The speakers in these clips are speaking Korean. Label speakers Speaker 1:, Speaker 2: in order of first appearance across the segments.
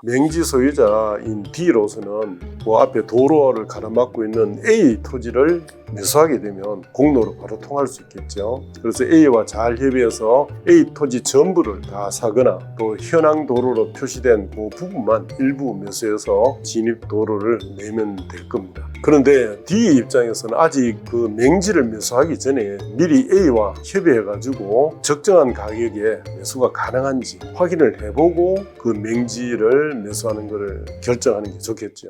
Speaker 1: 맹지 소유자인 D로서는 그 앞에 도로를 가로막고 있는 A 토지를 매수하게 되면 공로로 바로 통할 수 있겠죠. 그래서 A와 잘 협의해서 A 토지 전부를 다 사거나 또 현황 도로로 표시된 그 부분만 일부 매수해서 진입 도로를 내면 될 겁니다. 그런데 D 입장에서는 아직 그 맹지를 매수하기 전에 미리 A와 협의해가지고 적정한 가격에 매수가 가능한지 확인을 해보고 그 맹지를 매수하는 것을 결정하는 게 좋겠죠.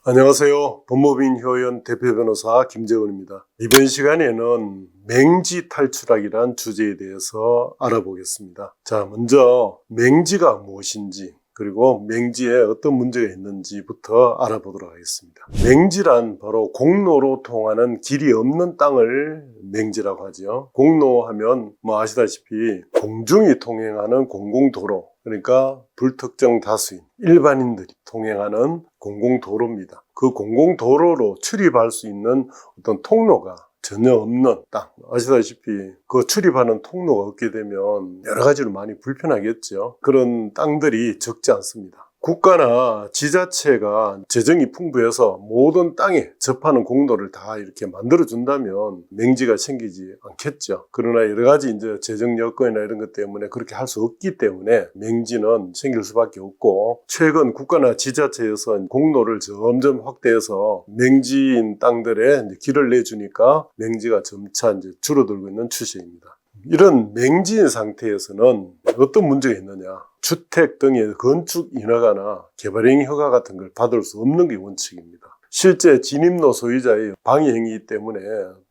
Speaker 1: 안녕하세요. 법무법인 효연 대표 변호사 김재훈입니다. 이번 시간에는 맹지 탈출하기란 주제에 대해서 알아보겠습니다. 자, 먼저 맹지가 무엇인지 그리고 맹지에 어떤 문제가 있는지부터 알아보도록 하겠습니다. 맹지란 바로 공로로 통하는 길이 없는 땅을 맹지라고 하죠. 공로하면 아시다시피 공중이 통행하는 공공도로, 그러니까 불특정 다수인 일반인들이 통행하는 공공도로입니다. 그 공공도로로 출입할 수 있는 어떤 통로가 전혀 없는 땅, 아시다시피 그 출입하는 통로가 없게 되면 여러 가지로 많이 불편하겠죠. 그런 땅들이 적지 않습니다. 국가나 지자체가 재정이 풍부해서 모든 땅에 접하는 공로를 다 이렇게 만들어준다면 맹지가 생기지 않겠죠. 그러나 여러 가지 이제 재정 여건이나 이런 것 때문에 그렇게 할 수 없기 때문에 맹지는 생길 수밖에 없고, 최근 국가나 지자체에서 공로를 점점 확대해서 맹지인 땅들에 길을 내주니까 맹지가 점차 이제 줄어들고 있는 추세입니다. 이런 맹지인 상태에서는 어떤 문제가 있느냐? 주택 등의 건축 인허가나 개발행위 허가 같은 걸 받을 수 없는 게 원칙입니다. 실제 진입로 소유자의 방해 행위 때문에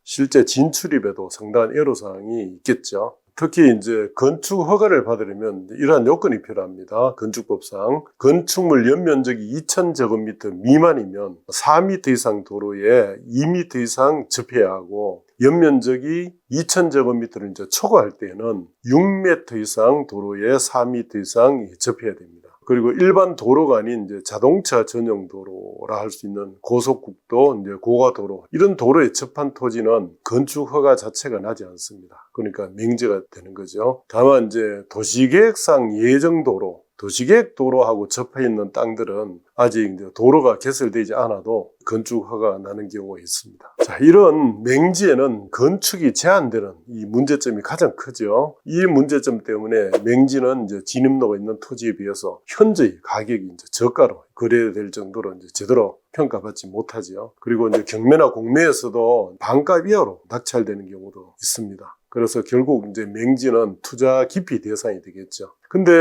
Speaker 1: 실제 진출입에도 상당한 애로사항이 있겠죠. 특히 이제 건축 허가를 받으려면 이러한 요건이 필요합니다. 건축법상 건축물 연면적이 2000제곱미터 미만이면 4m 이상 도로에 2m 이상 접해야 하고, 연면적이 2000제곱미터를 이제 초과할 때는 6m 이상 도로에 4m 이상 접해야 됩니다. 그리고 일반 도로가 아닌 이제 자동차 전용 도로라 할 수 있는 고속국도, 이제 고가도로, 이런 도로에 접한 토지는 건축 허가 자체가 나지 않습니다. 그러니까 맹지가 되는 거죠. 다만 이제 도시계획상 예정도로, 도시계획 도로하고 접해 있는 땅들은 아직 이제 도로가 개설되지 않아도 건축 허가가 나는 경우가 있습니다. 자, 이런 맹지에는 건축이 제한되는 이 문제점이 가장 크죠. 이 문제점 때문에 맹지는 이제 진입로가 있는 토지에 비해서 현저히 가격이 이제 저가로 거래될 정도로 이제 제대로 평가받지 못하죠. 그리고 이제 경매나 공매에서도 반값 이하로 낙찰되는 경우도 있습니다. 그래서 결국 이제 맹지는 투자 기피 대상이 되겠죠. 근데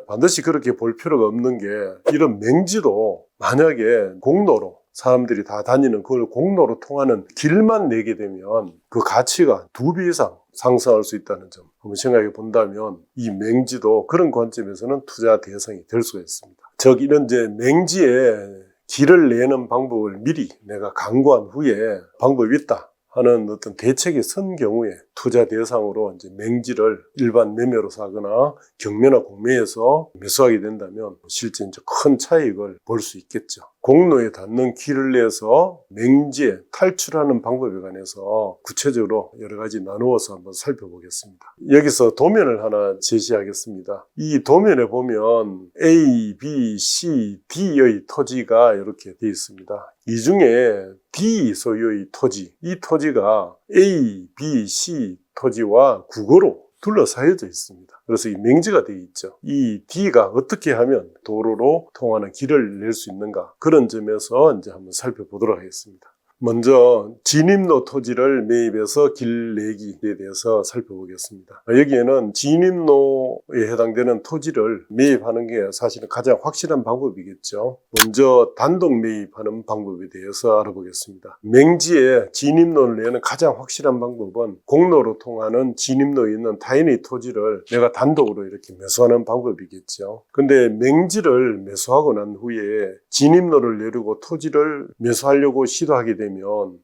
Speaker 1: 반드시 그렇게 볼 필요가 없는 게, 이런 맹지도 만약에 공로로 사람들이 다 다니는 그걸 공로로 통하는 길만 내게 되면 그 가치가 2배 이상 상승할 수 있다는 점 한번 생각해 본다면 이 맹지도 그런 관점에서는 투자 대상이 될 수가 있습니다. 즉 이런 이제 맹지에 길을 내는 방법을 미리 내가 강구한 후에 방법이 있다 하는 어떤 대책이 선 경우에 투자 대상으로 이제 맹지를 일반 매매로 사거나 경매나 공매에서 매수하게 된다면 실제 이제 큰 차익을 볼 수 있겠죠. 공로에 닿는 길을 내서 맹지에 탈출하는 방법에 관해서 구체적으로 여러 가지 나누어서 한번 살펴보겠습니다. 여기서 도면을 하나 제시하겠습니다. 이 도면에 보면 A, B, C, D의 토지가 이렇게 되어 있습니다. 이 중에 D 소유의 토지, 이 토지가 A, B, C 토지와 국어로 둘러싸여져 있습니다. 그래서 이 맹지가 되어 있죠. 이 D가 어떻게 하면 도로로 통하는 길을 낼 수 있는가, 그런 점에서 이제 한번 살펴보도록 하겠습니다. 먼저 진입로 토지를 매입해서 길 내기에 대해서 살펴보겠습니다. 여기에는 진입로에 해당되는 토지를 매입하는 게 사실은 가장 확실한 방법이겠죠. 먼저 단독 매입하는 방법에 대해서 알아보겠습니다. 맹지에 진입로를 내는 가장 확실한 방법은 공로로 통하는 진입로에 있는 타인의 토지를 내가 단독으로 이렇게 매수하는 방법이겠죠. 근데 맹지를 매수하고 난 후에 진입로를 내리고 토지를 매수하려고 시도하게 되면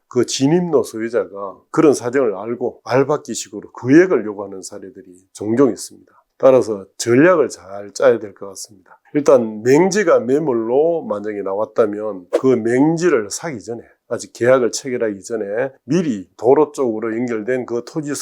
Speaker 1: 그 진입로 소유자가 그런 사정을 알고 알박기식으로 금액을 요구하는 사례들이 종종 있습니다. 따라서 전략을 잘 짜야 될 것 같습니다. 일단 맹지가 매물로 만약에 나왔다면 그 맹지를 사기 전에 아직 계약을 체결하기 전에 미리 도로 쪽으로 연결된 그 토지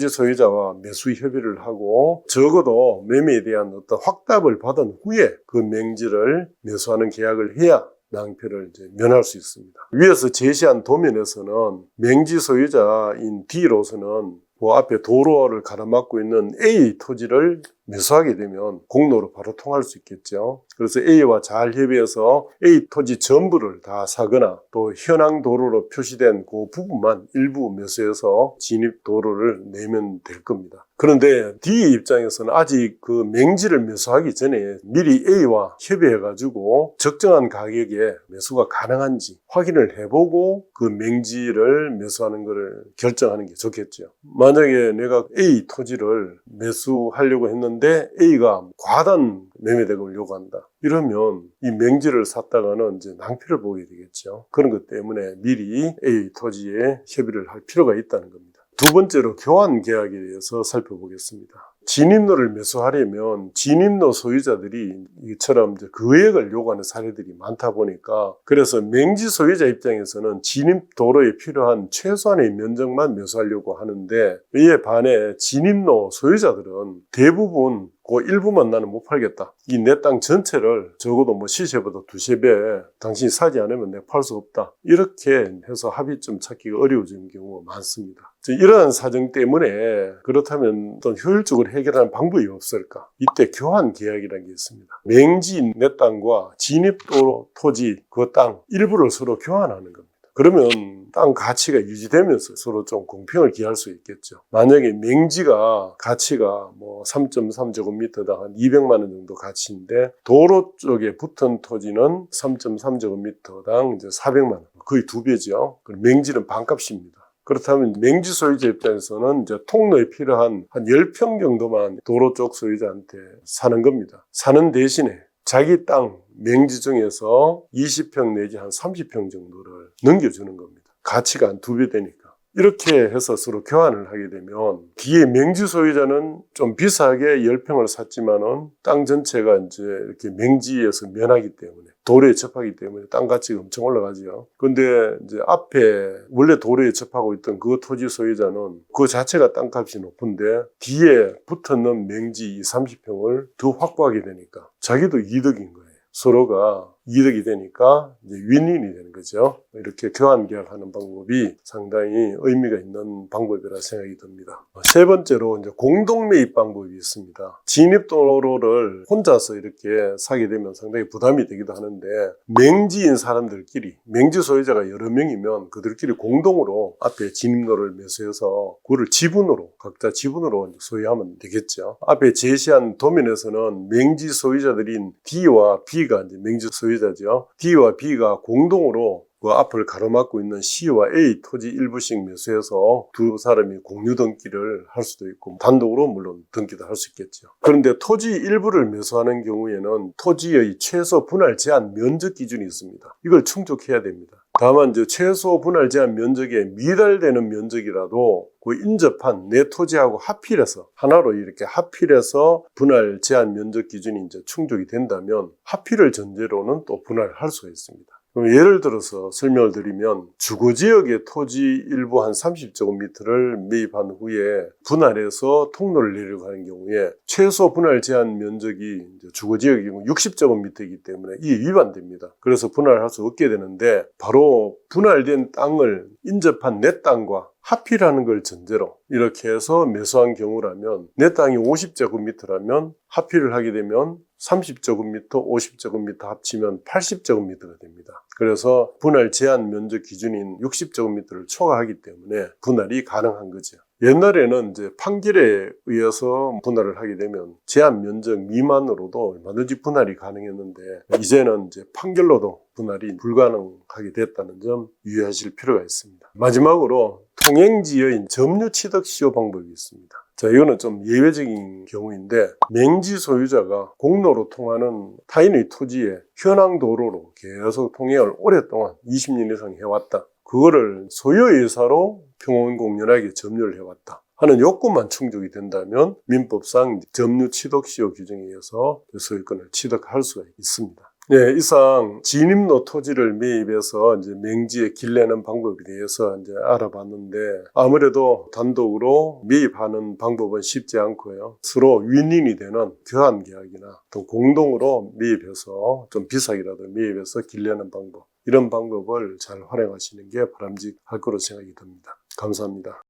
Speaker 1: 소유자와 매수 협의를 하고 적어도 매매에 대한 어떤 확답을 받은 후에 그 맹지를 매수하는 계약을 해야 낭패를 이제 면할 수 있습니다. 위에서 제시한 도면에서는 맹지 소유자인 D로서는 그 앞에 도로를 가로막고 있는 A 토지를 매수하게 되면 공로로 바로 통할 수 있겠죠. 그래서 A와 잘 협의해서 A 토지 전부를 다 사거나 또 현황 도로로 표시된 그 부분만 일부 매수해서 진입 도로를 내면 될 겁니다. 그런데 D 입장에서는 아직 그 맹지를 매수하기 전에 미리 A와 협의해가지고 적정한 가격에 매수가 가능한지 확인을 해보고 그 맹지를 매수하는 것을 결정하는 게 좋겠죠. 만약에 내가 A 토지를 매수하려고 했는데 A가 과다한 매매대금을 요구한다. 이러면 이 맹지를 샀다가는 이제 낭패를 보게 되겠죠. 그런 것 때문에 미리 A 토지에 협의를 할 필요가 있다는 겁니다. 두 번째로 교환 계약에 대해서 살펴보겠습니다. 진입로를 매수하려면 진입로 소유자들이 이처럼 이제 거액을 요구하는 사례들이 많다 보니까 그래서 맹지 소유자 입장에서는 진입 도로에 필요한 최소한의 면적만 매수하려고 하는데 이에 반해 진입로 소유자들은 대부분 그 일부만 나는 못 팔겠다. 이 내 땅 전체를 적어도 뭐 시세보다 두세 배 당신이 사지 않으면 내가 팔 수 없다. 이렇게 해서 합의점 찾기가 어려워지는 경우가 많습니다. 이러한 사정 때문에 그렇다면 어떤 효율적으로 해결하는 방법이 없을까? 이때 교환 계약이라는 게 있습니다. 맹지 내 땅과 진입도로 토지 그 땅 일부를 서로 교환하는 겁니다. 그러면 땅 가치가 유지되면서 서로 좀 공평을 기할 수 있겠죠. 만약에 맹지가 가치가 뭐 3.3제곱미터당 한 200만 원 정도 가치인데 도로 쪽에 붙은 토지는 3.3제곱미터당 이제 400만 원. 거의 2배죠. 맹지는 반값입니다. 그렇다면 맹지 소유자 입장에서는 이제 통로에 필요한 한 10평 정도만 도로 쪽 소유자한테 사는 겁니다. 사는 대신에 자기 땅 맹지 중에서 20평 내지 한 30평 정도를 넘겨주는 겁니다. 가치가 한 2배 되니까. 이렇게 해서 서로 교환을 하게 되면 뒤에 맹지 소유자는 좀 비싸게 10평을 샀지만은 땅 전체가 이제 이렇게 맹지에서 면하기 때문에 도로에 접하기 때문에 땅 가치가 엄청 올라가죠. 근데 이제 앞에 원래 도로에 접하고 있던 그 토지 소유자는 그 자체가 땅값이 높은데 뒤에 붙어있는 맹지 30평을 더 확보하게 되니까 자기도 이득인 거예요. 서로가 이득이 되니까 이제 윈윈이 되는 거죠. 이렇게 교환 계약하는 방법이 상당히 의미가 있는 방법이라 생각이 듭니다. 세 번째로 이제 공동 매입 방법이 있습니다. 진입 도로를 혼자서 이렇게 사게 되면 상당히 부담이 되기도 하는데 맹지인 사람들끼리 맹지 소유자가 여러 명이면 그들끼리 공동으로 앞에 진입로를 매수해서 그거를 지분으로 각자 지분으로 소유하면 되겠죠. 앞에 제시한 도면에서는 맹지 소유자들인 D와 B가 이제 맹지 소유자죠. D와 B가 공동으로 그 앞을 가로막고 있는 C와 A 토지 일부씩 매수해서 두 사람이 공유 등기를 할 수도 있고 단독으로 물론 등기도 할 수 있겠죠. 그런데 토지 일부를 매수하는 경우에는 토지의 최소 분할 제한 면적 기준이 있습니다. 이걸 충족해야 됩니다. 다만 이제 최소 분할 제한 면적에 미달되는 면적이라도 그 인접한 내 토지하고 하필해서 하나로 이렇게 하필해서 분할 제한 면적 기준이 이제 충족이 된다면 하필을 전제로는 또 분할할 수가 있습니다. 그럼 예를 들어서 설명을 드리면 주거지역의 토지 일부 한 30제곱미터를 매입한 후에 분할해서 통로를 내려고 하는 경우에 최소 분할 제한 면적이 주거지역의 경우 60제곱미터이기 때문에 이게 위반됩니다. 그래서 분할할 수 없게 되는데 바로 분할된 땅을 인접한 내 땅과 하필하는 걸 전제로 이렇게 해서 매수한 경우라면 내 땅이 50제곱미터라면 하필을 하게 되면 30제곱미터, 50제곱미터 합치면 80제곱미터가 됩니다. 그래서 분할 제한 면적 기준인 60제곱미터를 초과하기 때문에 분할이 가능한 거죠. 옛날에는 이제 판결에 의해서 분할을 하게 되면 제한 면적 미만으로도 얼마든지 분할이 가능했는데 이제는 이제 판결로도 분할이 불가능하게 됐다는 점 유의하실 필요가 있습니다. 마지막으로 통행지여인 점유 취득 시효 방법이 있습니다. 자, 이거는 좀 예외적인 경우인데 맹지 소유자가 공로로 통하는 타인의 토지에 현황 도로로 계속 통행을 오랫동안 20년 이상 해왔다. 그거를 소유의사로 평온공연하게 점유를 해왔다 하는 요건만 충족이 된다면 민법상 점유 취득 시효 규정에 의해서 소유권을 취득할 수가 있습니다. 네, 이상 진입로 토지를 매입해서 이제 맹지에 길내는 방법에 대해서 이제 알아봤는데 아무래도 단독으로 매입하는 방법은 쉽지 않고요. 서로 윈윈이 되는 교환 계약이나 또 공동으로 매입해서 좀 비싸게라도 매입해서 길내는 방법, 이런 방법을 잘 활용하시는 게 바람직할 거로 생각이 듭니다. 감사합니다.